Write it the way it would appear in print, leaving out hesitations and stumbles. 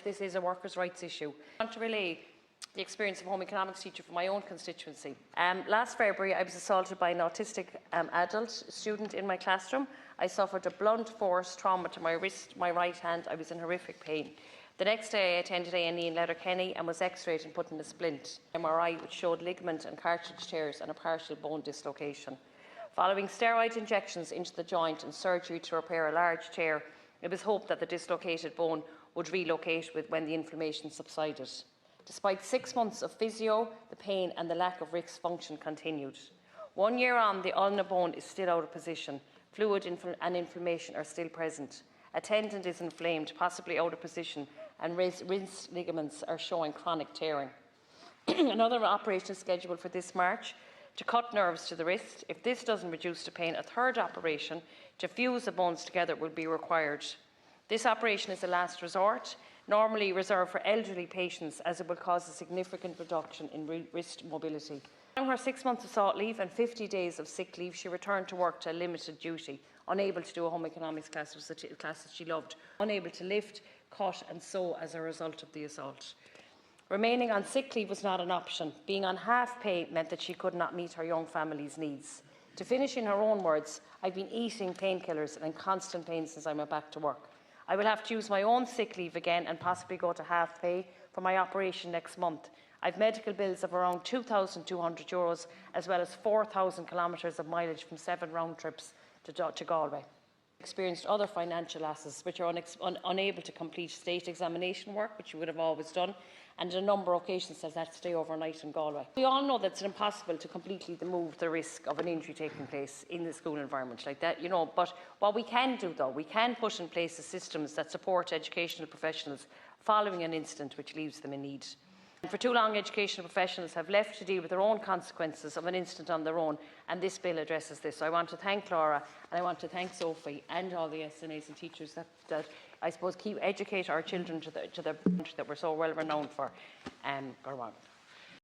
This is a workers' rights issue. I want to relay the experience of a home economics teacher from my own constituency. Last February, I was assaulted by an autistic adult student in my classroom. I suffered a blunt force trauma to my wrist, my right hand. I was in horrific pain. The next day, I attended A&E in Letterkenny and was x-rayed and put in a splint MRI, which showed ligament and cartilage tears and a partial bone dislocation. Following steroid injections into the joint and surgery to repair a large tear, it was hoped that the dislocated bone would relocate when the inflammation subsided. Despite 6 months of physio, the pain and the lack of wrist function continued. 1 year on, the ulnar bone is still out of position. Fluid and inflammation are still present. A tendon is inflamed, possibly out of position, and wrist ligaments are showing chronic tearing. Another operation is scheduled for this March to cut nerves to the wrist. If this doesn't reduce the pain, a third operation to fuse the bones together will be required. This operation is a last resort, normally reserved for elderly patients, as it will cause a significant reduction in wrist mobility. During her 6 months of assault leave and 50 days of sick leave, she returned to work to a limited duty, unable to do a home economics class, which was the class that she loved, unable to lift, cut and sew as a result of the assault. Remaining on sick leave was not an option. Being on half pay meant that she could not meet her young family's needs. To finish in her own words, I've been eating painkillers and in constant pain since I went back to work. I will have to use my own sick leave again and possibly go to half pay for my operation next month. I've medical bills of around €2,200, as well as 4,000 kilometres of mileage from 7 round trips to Galway. Experienced other financial losses, which are unable to complete state examination work, which you would have always done, and a number of occasions has had to stay overnight in Galway. We all know that it's impossible to completely remove the risk of an injury taking place in the school environment like that, but what we can do, though, we can put in place the systems that support educational professionals following an incident which leaves them in need. And for too long, educational professionals have left to deal with their own consequences of an incident on their own, and this bill addresses this. So I want to thank Laura, and I want to thank Sophie and all the SNAs and teachers that I suppose educate our children to the country that we're so well renowned for. Go on.